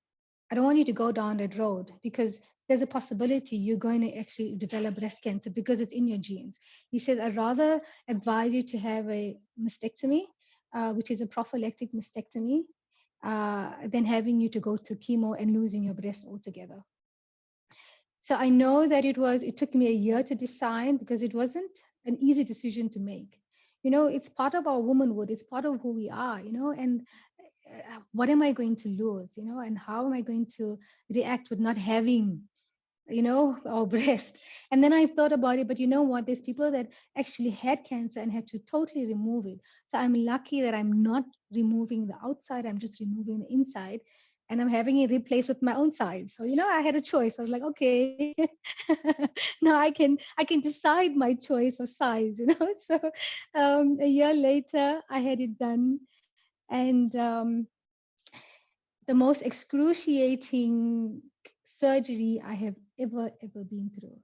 I don't want you to go down that road, because there's a possibility you're going to actually develop breast cancer because it's in your genes. He says, I'd rather advise you to have a mastectomy, which is a prophylactic mastectomy, than having you to go through chemo and losing your breast altogether. So I know that it took me a year to decide, because it wasn't an easy decision to make. It's part of our womanhood, it's part of who we are, and what am I going to lose, and how am I going to react with not having, our breast. And then I thought about it, but you know what? There's people that actually had cancer and had to totally remove it. So I'm lucky that I'm not removing the outside, I'm just removing the inside. And I'm having it replaced with my own size. So, I had a choice. I was like, okay, now I can decide my choice of size, So a year later, I had it done. And the most excruciating surgery I have ever been through.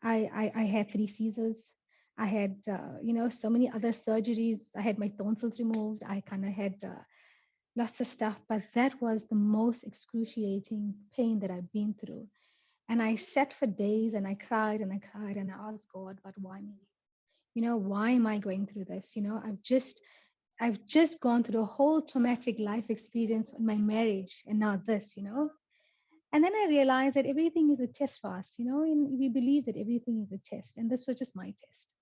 I had 3 Caesars. I had, so many other surgeries. I had my tonsils removed. I kind of had lots of stuff, but that was the most excruciating pain that I've been through. And I sat for days and I cried and I cried and I asked God, but why me? Why am I going through this? I've just gone through a whole traumatic life experience in my marriage, and now this. And then I realized that everything is a test for us, and we believe that everything is a test. And this was just my test.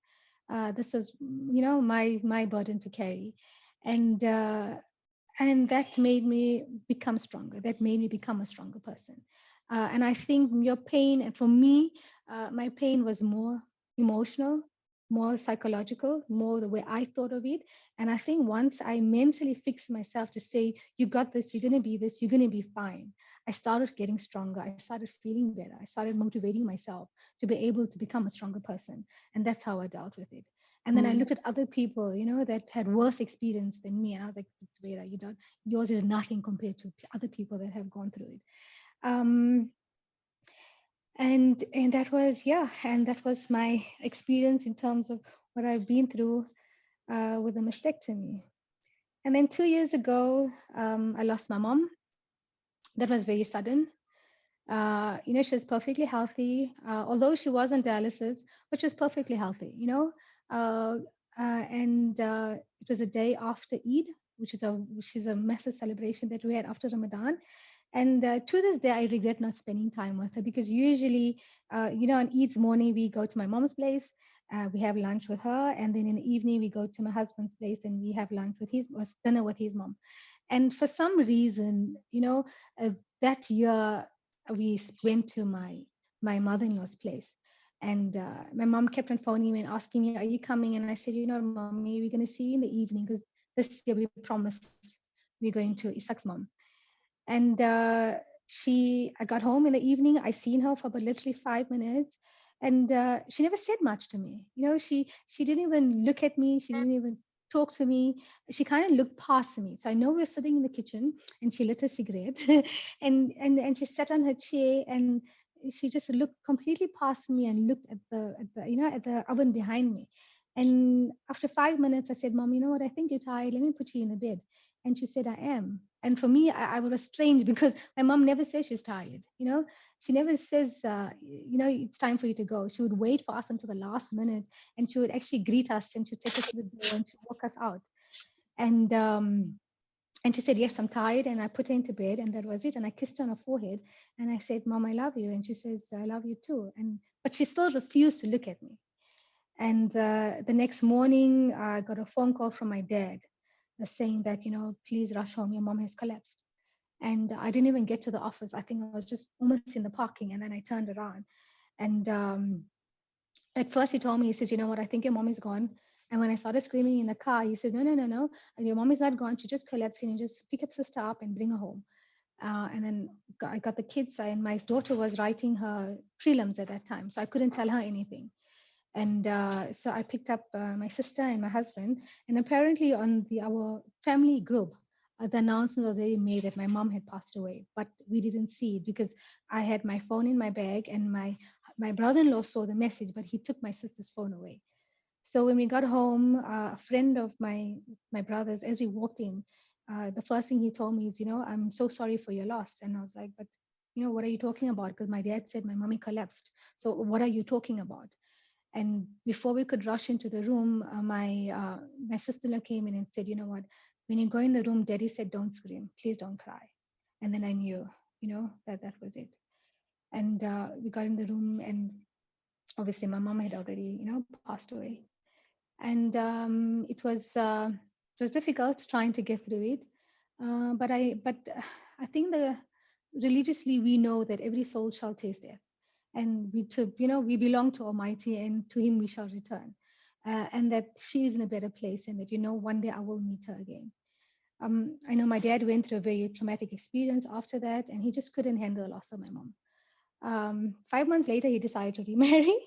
This was, my burden to carry. And, uh, and that made me become stronger. That made me become a stronger person. And I think your pain, and for me, my pain was more, emotional, more psychological, more the way I thought of it. And I think once I mentally fixed myself to say, you got this, you're going to be this, you're going to be fine, I started getting stronger. I started feeling better. I started motivating myself to be able to become a stronger person. And that's how I dealt with it. And then I Mm. looked at other people, that had worse experience than me. And I was like, it's Vera, yours is nothing compared to other people that have gone through it. Um, and that was, yeah, and that was my experience in terms of what I've been through with the mastectomy. And then 2 years ago, I lost my mom. That was very sudden. She was perfectly healthy, although she was on dialysis, but she was perfectly healthy, uh, and it was a day after Eid, which is a massive celebration that we had after Ramadan. And to this day, I regret not spending time with her, because usually, on Eid's morning, we go to my mom's place, we have lunch with her, and then in the evening, we go to my husband's place and we have lunch with dinner with his mom. And for some reason, that year we went to my mother-in-law's place, and my mom kept on phoning me and asking me, "Are you coming?" And I said, "Mommy, we're going to see you in the evening, because this year we promised we're going to Isak's mom." And I got home in the evening. I seen her for about literally 5 minutes, and she never said much to me. She didn't even look at me. She didn't even talk to me. She kind of looked past me. So I know we're sitting in the kitchen, and she lit a cigarette, and she sat on her chair, and she just looked completely past me and looked at the oven behind me. And after 5 minutes, I said, "Mom, you know what? I think you're tired. Let me put you in the bed." And she said, "I am." And for me, I was strange, because my mom never says she's tired. She never says, it's time for you to go. She would wait for us until the last minute, and she would actually greet us, and she'd take us to the door, and she'd walk us out. And she said, "Yes, I'm tired." And I put her into bed, and that was it. And I kissed her on her forehead, and I said, "Mom, I love you." And she says, "I love you too." But she still refused to look at me. And the next morning, I got a phone call from my dad, saying that, "Please rush home. Your mom has collapsed." And I didn't even get to the office. I think I was just almost in the parking, and then I turned around. And at first he told me, he says, "You know what? I think your mom is gone." And when I started screaming in the car, he said, "No, no, no, no. Your mom is not gone. She just collapsed. Can you just pick up sister up and bring her home?" And then I got the kids, and my daughter was writing her prelims at that time, so I couldn't tell her anything. And so I picked up my sister and my husband, and apparently on our family group, the announcement was already made that my mom had passed away, but we didn't see it because I had my phone in my bag, and my brother-in-law saw the message, but he took my sister's phone away. So when we got home, a friend of my brother's, as we walked in, the first thing he told me is, "I'm so sorry for your loss." And I was like, "But what are you talking about?" Because my dad said my mommy collapsed. So what are you talking about? And before we could rush into the room, my sister-in-law came in and said, "You know what? When you go in the room, Daddy said, don't scream. Please don't cry." And then I knew, that was it. And we got in the room, and obviously my mom had already, passed away. And it was difficult trying to get through it. But I think religiously we know that every soul shall taste death, and we belong to Almighty, and to Him we shall return, and that she is in a better place, and that one day I will meet her again. I know my dad went through a very traumatic experience after that, and he just couldn't handle the loss of my mom. 5 months later, he decided to remarry,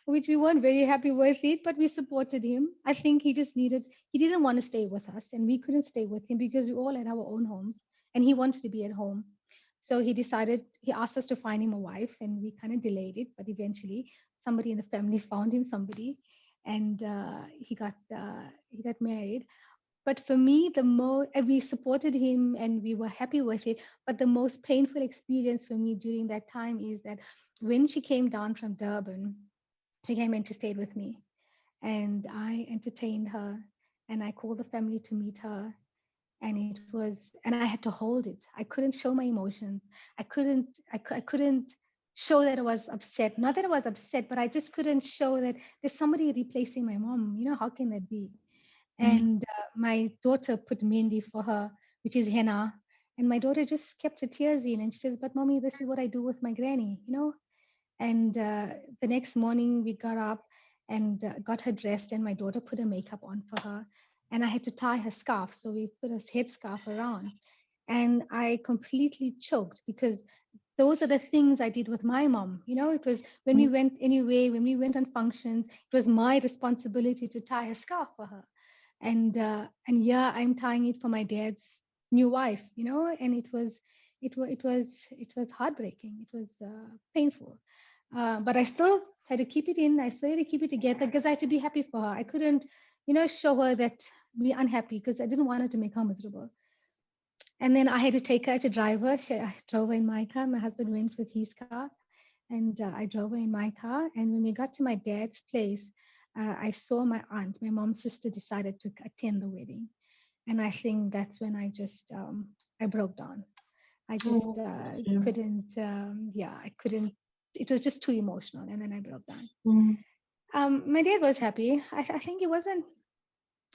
which we weren't very happy with it, but we supported him. I think he didn't want to stay with us, and we couldn't stay with him because we all had our own homes, and he wanted to be at home. So he asked us to find him a wife, and we kind of delayed it, but eventually somebody in the family found him somebody, and he got married. But for me, we supported him and we were happy with it. But the most painful experience for me during that time is that when she came down from Durban, she came in to stay with me, and I entertained her, and I called the family to meet her. And I had to hold it. I couldn't show my emotions. I couldn't show that I was upset. Not that I was upset, but I just couldn't show that there's somebody replacing my mom. How can that be? Mm. And my daughter put mehendi for her, which is henna. And my daughter just kept her tears in, and she says, "But mommy, this is what I do with my granny." And the next morning we got up, and got her dressed, and my daughter put her makeup on for her, and I had to tie her scarf. So we put a headscarf around, and I completely choked because those are the things I did with my mom. It was when we went anyway, when we went on functions, it was my responsibility to tie a scarf for her. And yeah, I'm tying it for my dad's new wife, and it was heartbreaking. It was painful. But I still had to keep it in. I still had to keep it together because I had to be happy for her. I couldn't, show her that be unhappy because I didn't want her to make her miserable. And then I had to take her to drive her. I drove her in my car. My husband went with his car, and I drove her in my car. And when we got to my dad's place, I saw my aunt, my mom's sister, decided to attend the wedding, and I think that's when I just I broke down. I just Oh, bless you. couldn't. Yeah, I couldn't. It was just too emotional, and then I broke down. Mm. My dad was happy. I think he wasn't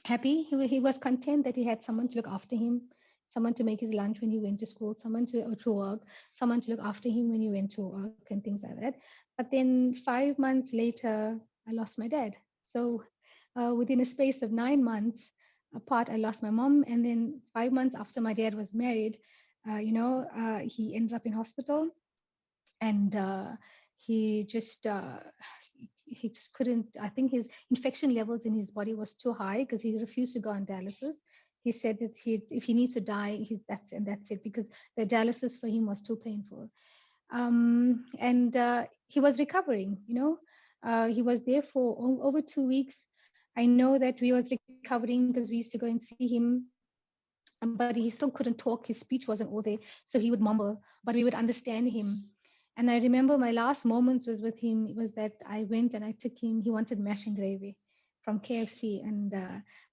happy. He was content that he had someone to look after him, someone to make his lunch when he went to school, someone to work, someone to look after him when he went to work and things like that. But then 5 months later, I lost my dad. So within a space of 9 months apart, I lost my mom. And then 5 months after my dad was married, he ended up in hospital, and he just couldn't. I think his infection levels in his body was too high because he refused to go on dialysis. He said that if he needs to die, that's it, because the dialysis for him was too painful. And he was recovering. He was there for over 2 weeks. I know that we was recovering because we used to go and see him, but he still couldn't talk. His speech wasn't all there, so he would mumble, but we would understand him. And I remember my last moments was with him. It was that I went and I took him. He wanted mash and gravy from KFC, and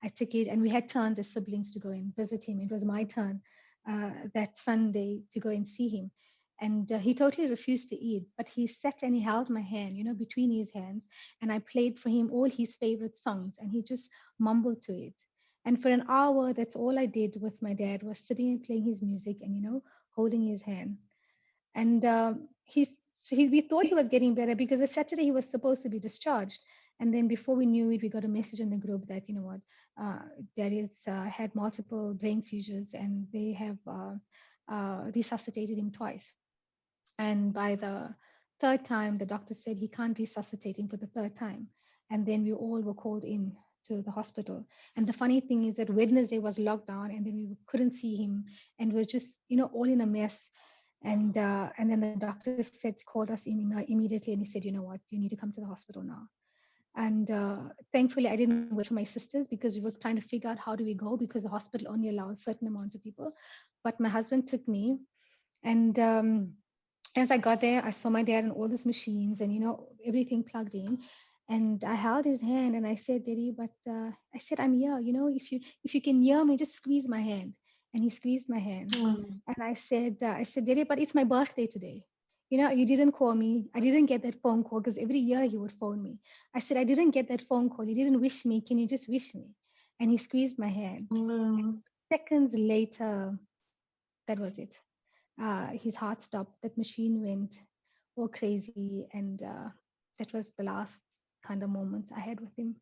I took it. And we had turns as siblings to go and visit him. It was my turn that Sunday to go and see him, and he totally refused to eat. But he sat and he held my hand, between his hands, and I played for him all his favorite songs, and he just mumbled to it. And for an hour, that's all I did with my dad, was sitting and playing his music and, holding his hand. And we thought he was getting better because the Saturday he was supposed to be discharged. And then before we knew it, we got a message in the group that, uh, dad is had multiple brain seizures, and they have resuscitated him twice. And by the third time, the doctor said he can't resuscitate him for the third time. And then we all were called in to the hospital. And the funny thing is that Wednesday was locked down, and then we couldn't see him, and was just, all in a mess. And then the doctor said, called us in immediately, and he said, you know what, you need to come to the hospital now. And thankfully, I didn't wait for my sisters because we were trying to figure out how do we go, because the hospital only allows a certain amount of people. But my husband took me, and as I got there, I saw my dad and all these machines and, everything plugged in. And I held his hand and I said, Daddy, but I said, I'm here. If you can hear me, just squeeze my hand. And he squeezed my hand. Mm. And I said, Daddy, but it's my birthday today. You didn't call me. I didn't get that phone call because every year he would phone me. I said, I didn't get that phone call. You didn't wish me. Can you just wish me? And he squeezed my hand. Mm. Seconds later, that was it. His heart stopped. That machine went all crazy, and that was the last kind of moments I had with him.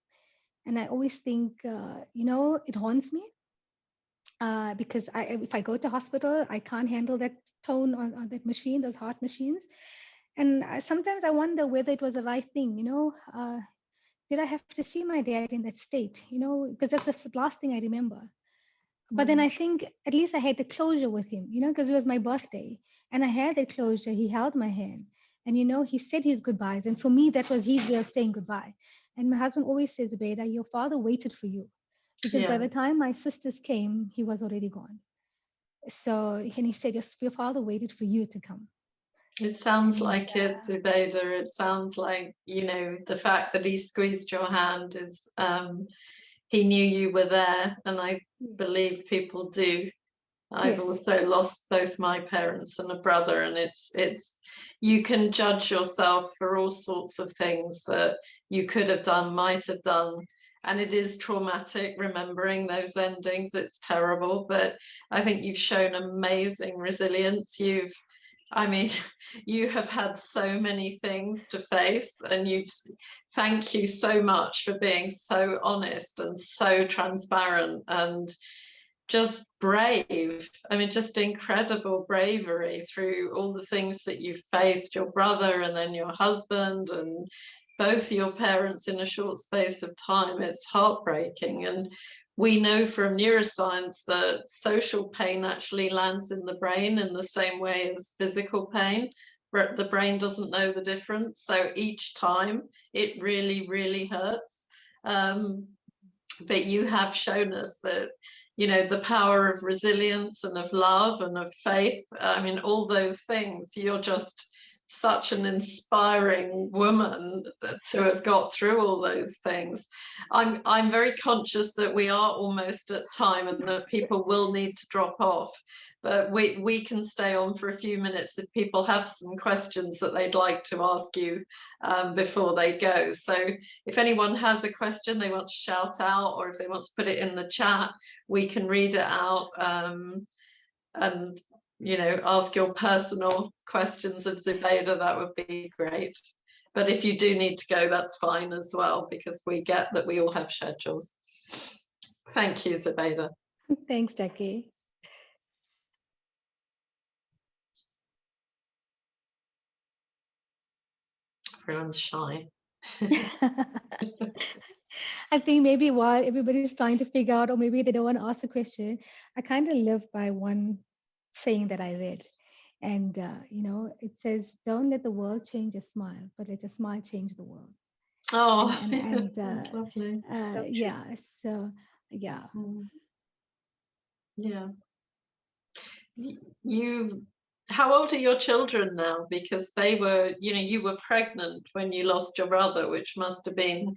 And I always think, it haunts me because if I go to hospital, I can't handle that tone on that machine, those heart machines. And sometimes I wonder whether it was the right thing. Did I have to see my dad in that state? Because that's the last thing I remember. But then Mm. I think at least I had the closure with him, because it was my birthday, and I had that closure. He held my hand, and he said his goodbyes, and for me that was his way of saying goodbye. And my husband always says, Zubeida, your father waited for you, because by Yeah, the time my sisters came, he was already gone. So, and he said, your father waited for you to come. it sounds And like it, Zubeida. It sounds like, the fact that he squeezed your hand is he knew you were there, and I believe people do. I've yes, also lost both my parents and a brother, and it's you can judge yourself for all sorts of things that you could have done, might have done, and it is traumatic remembering those endings. It's terrible, but I think you've shown amazing resilience. I mean, you have had so many things to face, and thank you so much for being so honest and so transparent and just brave. I mean, just incredible bravery through all the things that you've faced, your brother and then your husband and both your parents in a short space of time. It's heartbreaking. And we know from neuroscience that social pain actually lands in the brain in the same way as physical pain. The brain doesn't know the difference. So each time it really, really hurts. But you have shown us that, you know, the power of resilience and of love and of faith. I mean, all those things. You're just such an inspiring woman to have got through all those things. I'm very conscious that we are almost at time and that people will need to drop off, but we can stay on for a few minutes if people have some questions that they'd like to ask you before they go. So if anyone has a question they want to shout out, or if they want to put it in the chat, we can read it out and, you know, ask your personal questions of Zubeida. That would be great. But if you do need to go, that's fine as well, because we get that we all have schedules. Thank you, Zubeida. Thanks, Jackie. Everyone's shy. I think maybe while everybody's trying to figure out, or maybe they don't want to ask a question, I kind of live by one saying that I read. And, you know, it says, don't let the world change your smile, but let your smile change the world. Oh, That's lovely. So yeah. So, yeah. Yeah. How old are your children now? Because they were, you know, you were pregnant when you lost your brother, which must have been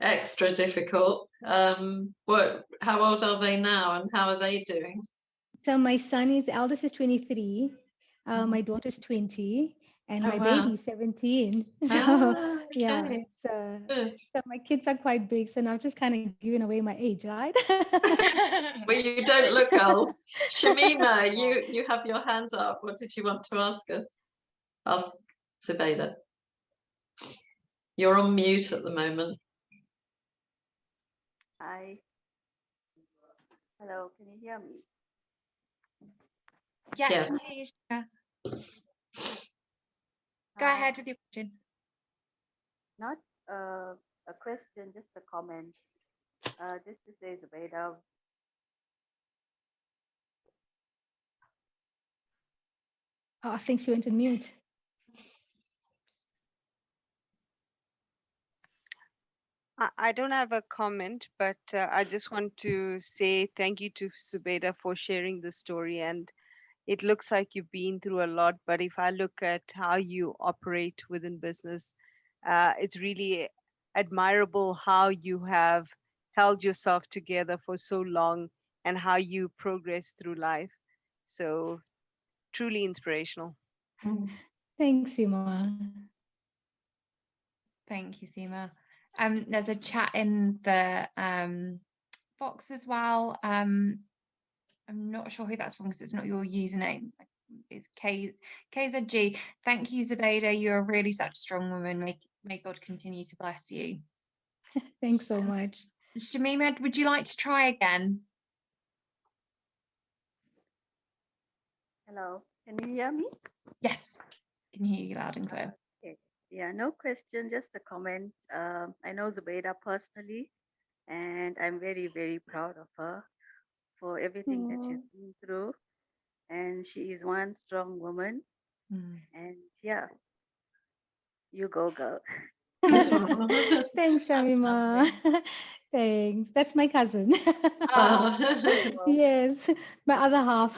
extra difficult. How old are they now, and how are they doing? So my eldest is 23, my daughter's 20, and Oh, my wow. baby's 17. So Okay. yeah, so my kids are quite big. So now I'm just kind of giving away my age, right? Well, you don't look old. Shamima, you have your hands up. What did you want to ask us? Ask Zubeida. You're on mute at the moment. Hi. Hello, can you hear me? Yeah, Yes. can hear you, Shana. Go ahead with your question. Not a question, just a comment. Just to say, Zubeida, Oh, I think she went on mute. I don't have a comment, but I just want to say thank you to Zubeida for sharing the story. And it looks like you've been through a lot, but if I look at how you operate within business, it's really admirable how you have held yourself together for so long and how you progress through life. So truly inspirational. Thanks, Sima. Thank you, Seema. There's a chat in the box as well. I'm not sure who that's from because it's not your username. It's KZG. Thank you, Zubeida. You're really such a strong woman. May God continue to bless you. Thanks so much. Shamima, would you like to try again? hello, can you hear me? Yes, I can hear you loud and clear. Okay. Yeah, no question, just a comment. I know Zubeida personally, and I'm very, very proud of her for everything that she's been through. And she is one strong woman. And yeah, you go, girl. Thanks, Shamima. Thanks. That's my cousin. Yes, my other half.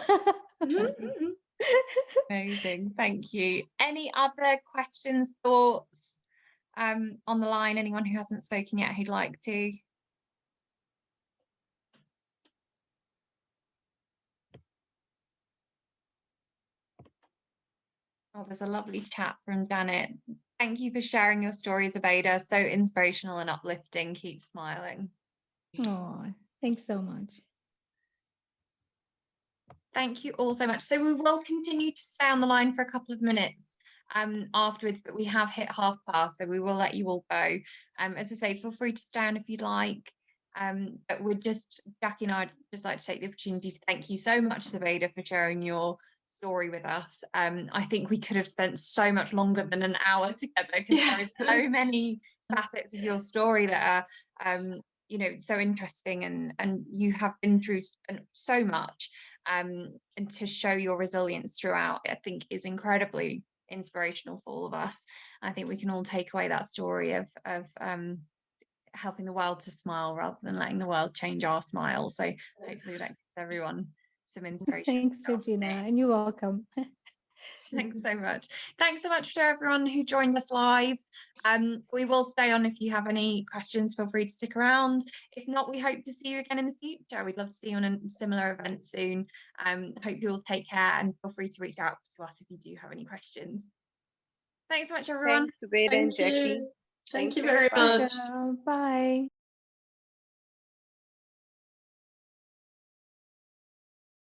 Amazing. Thank you. Any other questions, thoughts on the line? Anyone who hasn't spoken yet who'd like to? Oh, there's a lovely chat from Janet. Thank you for sharing your stories, Zubeida. So inspirational and uplifting. Keep smiling. Oh, thanks so much. Thank you all so much. So we will continue to stay on the line for a couple of minutes afterwards, but we have hit past, so we will let you all go. As I say, feel free to stay on if you'd like. But Jackie and I would just like to take the opportunity to thank you so much, Zubeida, for sharing your story with us. I think we could have spent so much longer than an hour together, because there is so many facets of your story that are you know, so interesting, and you have been through so much, and to show your resilience throughout, I think, is incredibly inspirational for all of us. I think we can all take away that story of helping the world to smile rather than letting the world change our smile. So hopefully that gives everyone some inspiration. Thanks, Georgina, and you're welcome. Thanks so much. Thanks so much to everyone who joined us live. We will stay on if you have any questions. Feel free to stick around. If not, we hope to see you again in the future. We'd love to see you on a similar event soon. Hope you all take care, and feel free to reach out to us if you do have any questions. Thanks so much, everyone. Thanks, Zubeida and Jackie. Thank you very much. Bye.